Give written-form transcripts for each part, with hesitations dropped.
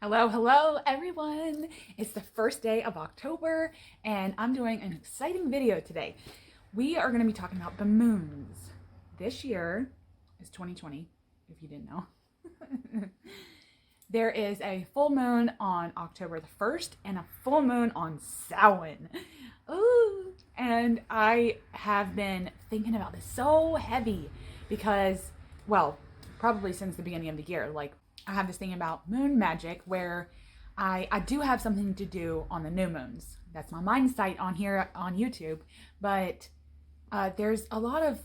Hello, hello everyone. It's the first day of October and I'm doing an exciting video today. We are going to be talking about the moons. This year is 2020, if you didn't know. There is a full moon on October the 1st and a full moon on Samhain. Ooh, and I have been thinking about this so heavy because, well, probably since the beginning of the year, I have this thing about moon magic where I do have something to do on the new moons. That's my mind site on here on YouTube. But there's a lot of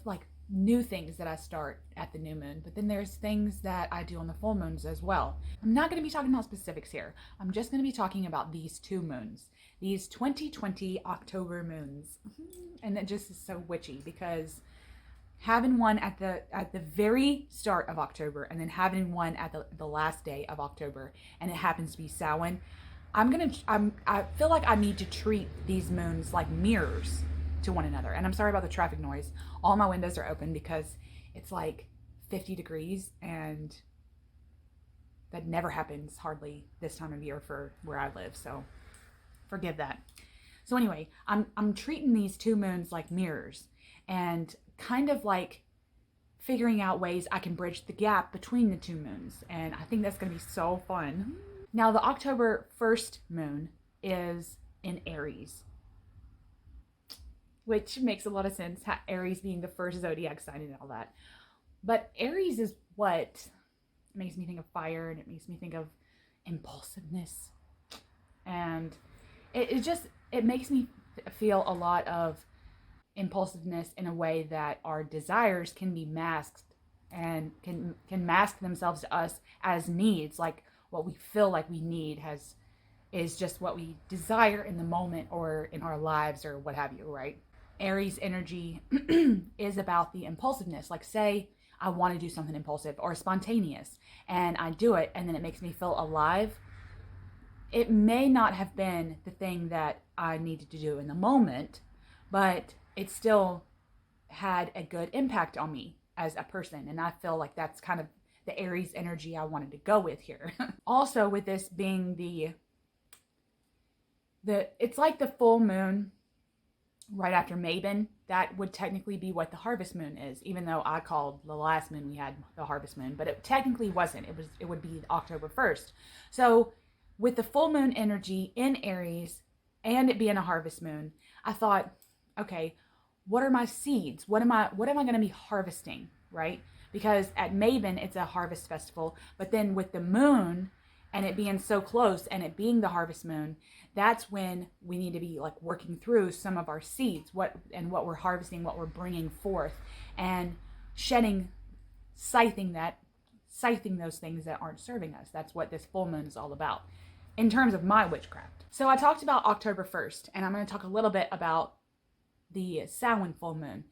new things that I start at the new moon. But then there's things that I do on the full moons as well. I'm not going to be talking about specifics here. I'm just going to be talking about these two moons. These 2020 October moons. And it just is so witchy because having one at the very start of October and then having one at the last day of October, and it happens to be Samhain, I feel like I need to treat these moons like mirrors to one another. And I'm sorry about the traffic noise. All my windows are open because it's like 50 degrees, and that never happens hardly this time of year for where I live. So forgive that. So anyway, I'm treating these two moons like mirrors and kind of like figuring out ways I can bridge the gap between the two moons. And I think that's going to be so fun. Now, the October 1st moon is in Aries, which makes a lot of sense, Aries being the first zodiac sign and all that. But Aries is what makes me think of fire, and it makes me think of impulsiveness. And it makes me feel a lot of impulsiveness in a way that our desires can be masked and can mask themselves to us as needs. Like what we feel like we need is just what we desire in the moment or in our lives or what have you, right? Aries energy is about the impulsiveness. Like, say I want to do something impulsive or spontaneous and I do it and then it makes me feel alive. It may not have been the thing that I needed to do in the moment, but it still had a good impact on me as a person. And I feel like that's kind of the Aries energy I wanted to go with here. Also, with this being it's like the full moon right after Mabon. That would technically be what the harvest moon is, even though I called the last moon we had the harvest moon, but it technically wasn't. It would be October 1st. So with the full moon energy in Aries and it being a harvest moon, I thought, okay, what are my seeds? What am I going to be harvesting, right? Because at Mabon, it's a harvest festival, but then with the moon and it being so close and it being the harvest moon, that's when we need to be like working through some of our seeds, what we're harvesting, what we're bringing forth, and scything those things that aren't serving us. That's what this full moon is all about in terms of my witchcraft. So I talked about October 1st, and I'm going to talk a little bit about the Samhain full moon.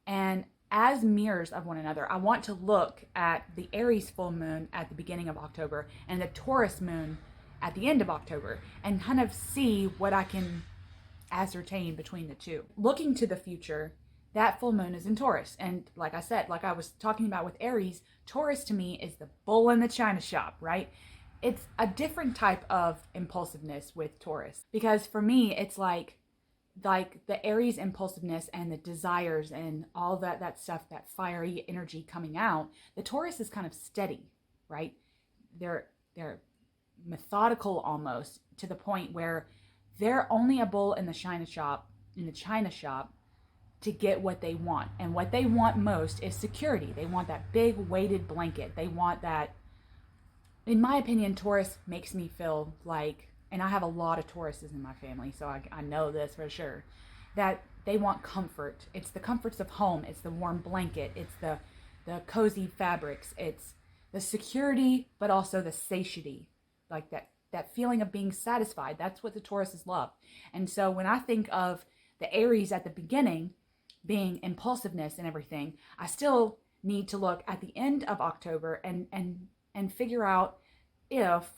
And as mirrors of one another, I want to look at the Aries full moon at the beginning of October and the Taurus moon at the end of October and kind of see what I can ascertain between the two. Looking to the future, that full moon is in Taurus. And like I said, like I was talking about with Aries, Taurus to me is the bull in the china shop, right? It's a different type of impulsiveness with Taurus, because for me, it's like the Aries impulsiveness and the desires and all that stuff, that fiery energy coming out. The Taurus is kind of steady, right? They're methodical almost, to the point where they're only a bull in the china shop to get what they want. And what they want most is security. They want that big weighted blanket. They want that. In my opinion, Taurus makes me feel like, and I have a lot of Tauruses in my family, so I know this for sure, that they want comfort. It's the comforts of home. It's the warm blanket. It's the cozy fabrics. It's the security, but also the satiety, like that feeling of being satisfied. That's what the Tauruses love. And so when I think of the Aries at the beginning being impulsiveness and everything, I still need to look at the end of October and figure out if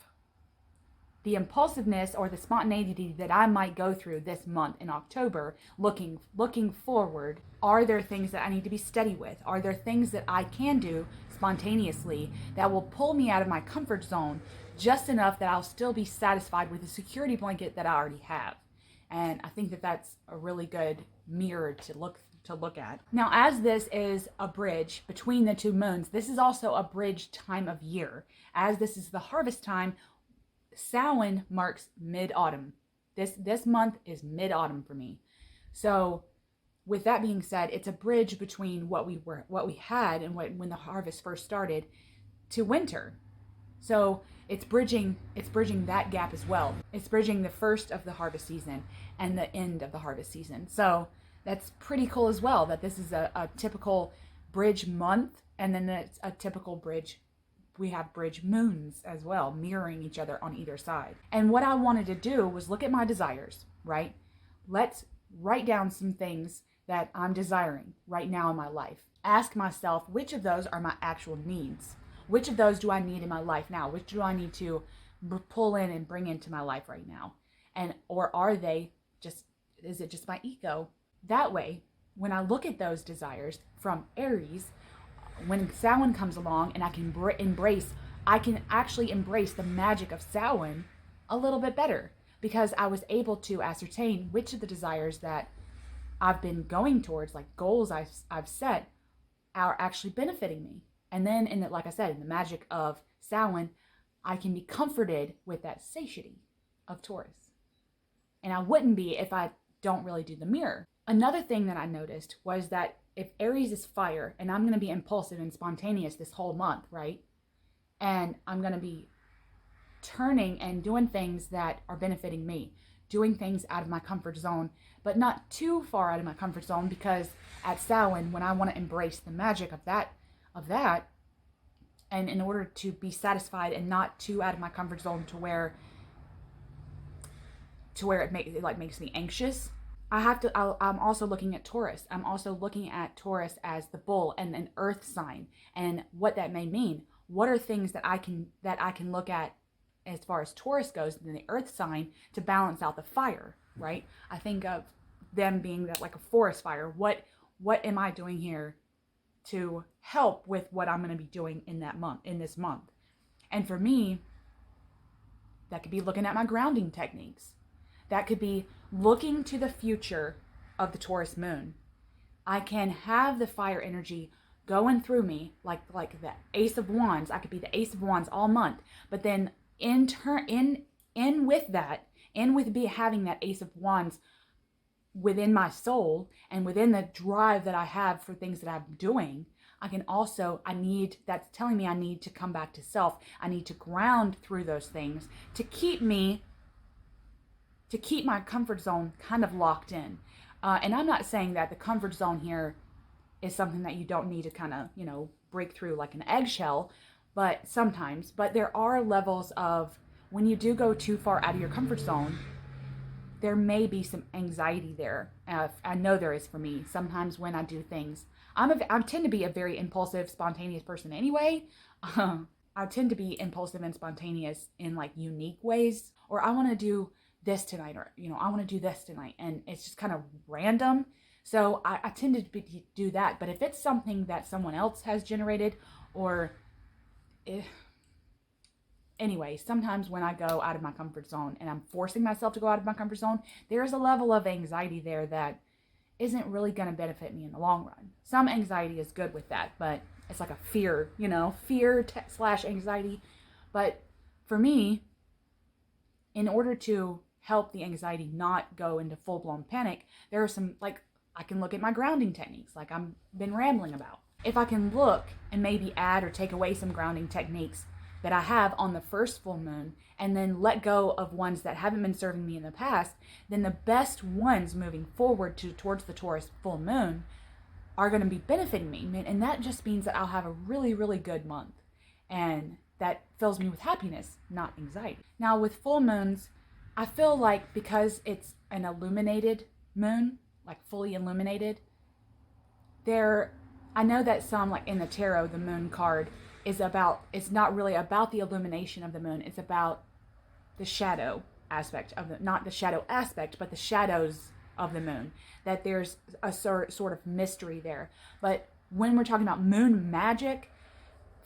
the impulsiveness or the spontaneity that I might go through this month in October, looking forward, are there things that I need to be steady with? Are there things that I can do spontaneously that will pull me out of my comfort zone just enough that I'll still be satisfied with the security blanket that I already have. And I think that that's a really good mirror to look at. Now, as this is a bridge between the two moons, this is also a bridge time of year. As this is the harvest time, Samhain marks mid-autumn. This month is mid-autumn for me. So with that being said, it's a bridge between what we had and when the harvest first started to winter. So it's bridging that gap as well. It's bridging the first of the harvest season and the end of the harvest season. So that's pretty cool as well, that this is a typical bridge month, and then it's a typical bridge. We have bridge moons as well, mirroring each other on either side. And what I wanted to do was look at my desires, right? Let's write down some things that I'm desiring right now in my life. Ask myself, which of those are my actual needs? Which of those do I need in my life now? Which do I need to pull in and bring into my life right now? Or are they just, is it just my ego? That way, when I look at those desires from Aries, when Samhain comes along and I can actually embrace the magic of Samhain a little bit better, because I was able to ascertain which of the desires that I've been going towards, like goals I've set, are actually benefiting me. And then, like I said, in the magic of Samhain, I can be comforted with that satiety of Taurus. And I wouldn't be if I don't really do the mirror. Another thing that I noticed was that if Aries is fire, and I'm going to be impulsive and spontaneous this whole month, right? And I'm going to be turning and doing things that are benefiting me, doing things out of my comfort zone, but not too far out of my comfort zone, because at Samhain, when I want to embrace the magic of that, and in order to be satisfied and not too out of my comfort zone to where it makes me anxious, I'm also looking at Taurus. I'm also looking at Taurus as the bull and an earth sign, and what that may mean. What are things that I can look at as far as Taurus goes in the earth sign to balance out the fire, right? I think of them being that like a forest fire. What am I doing here to help with what I'm going to be doing in this month? And for me, that could be looking at my grounding techniques. That could be looking to the future of the Taurus moon. I can have the fire energy going through me like the Ace of Wands. I could be the Ace of Wands all month, but then having that Ace of Wands within my soul and within the drive that I have for things that I'm doing, that's telling me I need to come back to self. I need to ground through those things to keep my comfort zone kind of locked in. And I'm not saying that the comfort zone here is something that you don't need to kind of, break through like an eggshell, but there are levels of when you do go too far out of your comfort zone, there may be some anxiety there. I know there is for me. Sometimes when I do things, I tend to be a very impulsive, spontaneous person anyway. I tend to be impulsive and spontaneous in like unique ways, or I want to do this tonight, or I want to do this tonight, and it's just kind of random. So I tend to do that. But if it's something that someone else has generated, anyway, sometimes when I go out of my comfort zone and I'm forcing myself to go out of my comfort zone, there's a level of anxiety there that isn't really going to benefit me in the long run. Some anxiety is good with that, but it's like a fear, / anxiety. But for me, in order to help the anxiety not go into full-blown panic, there are some, I can look at my grounding techniques, like I've been rambling about. If I can look and maybe add or take away some grounding techniques that I have on the first full moon, and then let go of ones that haven't been serving me in the past, then the best ones moving forward towards the Taurus full moon are going to be benefiting me. And that just means that I'll have a really, really good month. And that fills me with happiness, not anxiety. Now with full moons, I feel like because it's an illuminated moon, like fully illuminated, I know that some, like in the tarot, the moon card it's not really about the illumination of the moon. It's about the shadow aspect not the shadow aspect, but the shadows of the moon, that there's a sort of mystery there. But when we're talking about moon magic,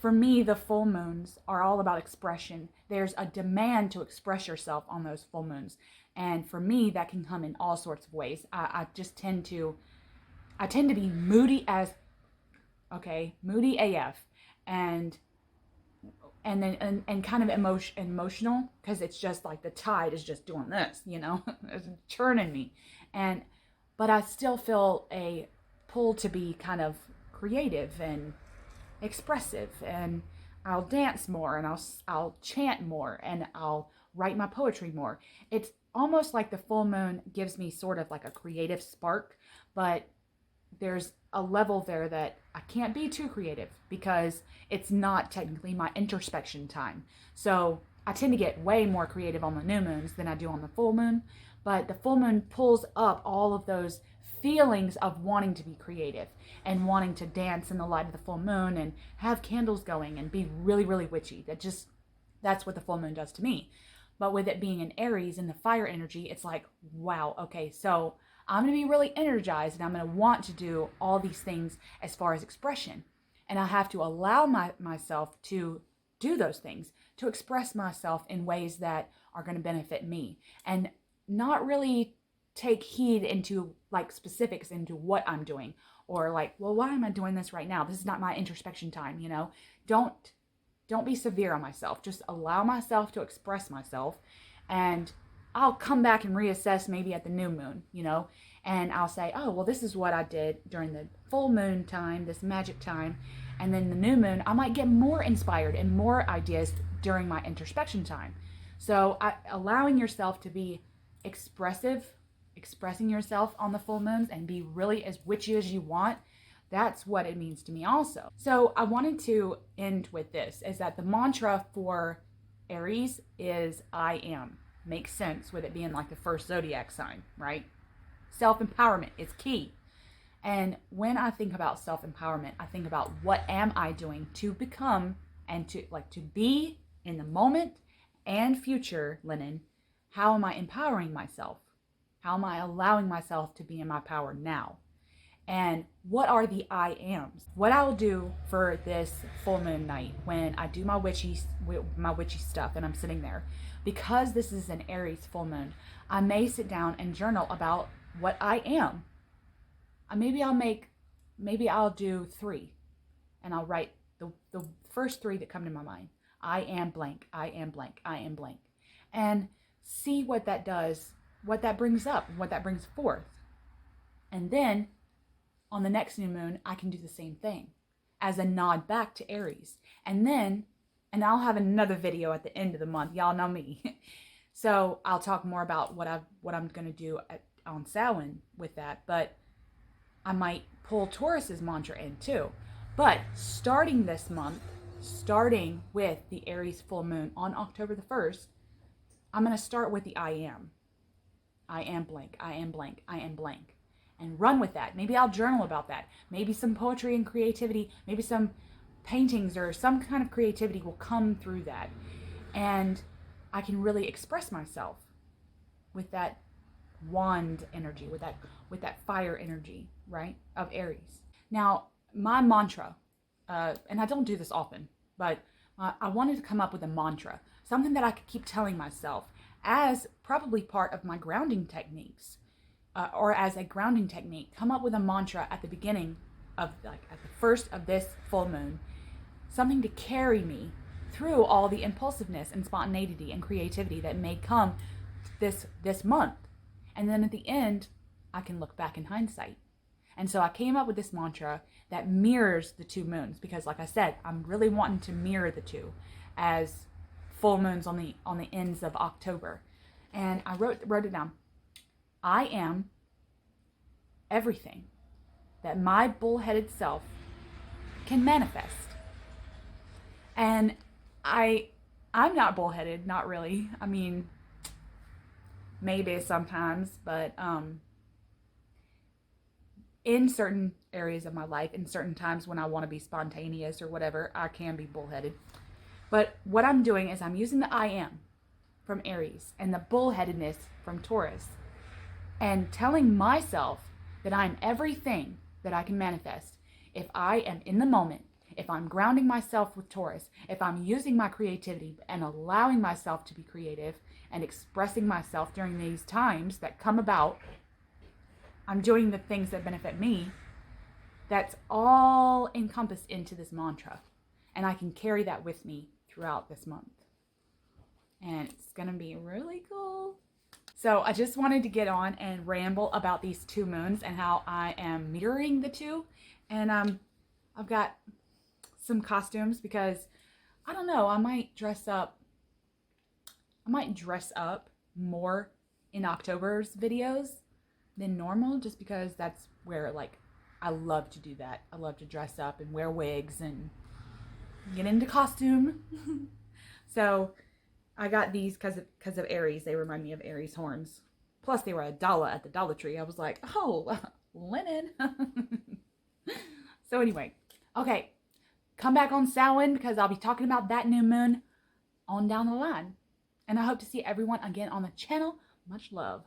for me, the full moons are all about expression. There's a demand to express yourself on those full moons. And for me, that can come in all sorts of ways. I tend to be moody moody AF, and then kind of emotional, because it's just like the tide is just doing this, it's churning me. But I still feel a pull to be kind of creative and expressive, and I'll dance more, and I'll chant more, and I'll write my poetry more. It's almost like the full moon gives me sort of like a creative spark, but there's a level there that I can't be too creative because it's not technically my introspection time. So I tend to get way more creative on the new moons than I do on the full moon, but the full moon pulls up all of those feelings of wanting to be creative and wanting to dance in the light of the full moon and have candles going and be really, really witchy. That's what the full moon does to me. But with it being in Aries and the fire energy, it's like, wow, okay, so I'm going to be really energized, and I'm going to want to do all these things as far as expression. And I have to allow myself to do those things, to express myself in ways that are going to benefit me, and not really take heed into like specifics into what I'm doing, or like, well, why am I doing this right now? This is not my introspection time, Don't be severe on myself. Just allow myself to express myself, and I'll come back and reassess maybe at the new moon, and I'll say, oh, well, this is what I did during the full moon time, this magic time. And then the new moon, I might get more inspired and more ideas during my introspection time. So allowing yourself to be expressive, expressing yourself on the full moons and be really as witchy as you want, that's what it means to me also. So I wanted to end with this, is that the mantra for Aries is I am. Makes sense with it being like the first zodiac sign, right? Self-empowerment is key. And when I think about self-empowerment, I think about what am I doing to become and to be in the moment and future, Lennon. How am I empowering myself? How am I allowing myself to be in my power now? And what are the I ams? What I'll do for this full moon night when I do my witchy stuff and I'm sitting there, because this is an Aries full moon, I may sit down and journal about what I am. Maybe I'll do 3, and I'll write the first 3 that come to my mind. I am blank, I am blank, I am blank. And see what that does, what that brings up, what that brings forth. And then on the next new moon, I can do the same thing as a nod back to Aries. And I'll have another video at the end of the month. Y'all know me. So I'll talk more about what I'm going to do on Samhain with that. But I might pull Taurus's mantra in too. But starting this month, starting with the Aries full moon on October the 1st, I'm going to start with the I am. I am blank, I am blank, I am blank. And run with that. Maybe I'll journal about that. Maybe some poetry and creativity, maybe some paintings or some kind of creativity will come through that. And I can really express myself with that wand energy, with that fire energy, right, of Aries. Now, my mantra, and I don't do this often, but I wanted to come up with a mantra, something that I could keep telling myself as probably part of my grounding techniques. Or as a grounding technique, come up with a mantra at the beginning of, like, at the first of this full moon, something to carry me through all the impulsiveness and spontaneity and creativity that may come this month. And then at the end, I can look back in hindsight. And so I came up with this mantra that mirrors the 2 moons, because like I said, I'm really wanting to mirror the 2 as full moons on the ends of October. And I wrote it down. I am everything that my bullheaded self can manifest. And I'm not bullheaded, not really. I mean, maybe sometimes, but in certain areas of my life, in certain times when I want to be spontaneous or whatever, I can be bullheaded. But what I'm doing is I'm using the I am from Aries and the bullheadedness from Taurus, and telling myself that I'm everything that I can manifest if I am in the moment, if I'm grounding myself with Taurus, if I'm using my creativity and allowing myself to be creative and expressing myself during these times that come about, I'm doing the things that benefit me. That's all encompassed into this mantra. And I can carry that with me throughout this month. And it's going to be really cool. So I just wanted to get on and ramble about these two moons and how I am mirroring the two. And I've got some costumes because, I don't know, I might dress up more in October's videos than normal, just because that's where, like, I love to do that. I love to dress up and wear wigs and get into costume. So I got these because of Aries. They remind me of Aries horns. Plus they were $1 at the Dollar Tree. I was like, oh, linen. So anyway, okay, come back on Samhain because I'll be talking about that new moon on down the line. And I hope to see everyone again on the channel. Much love.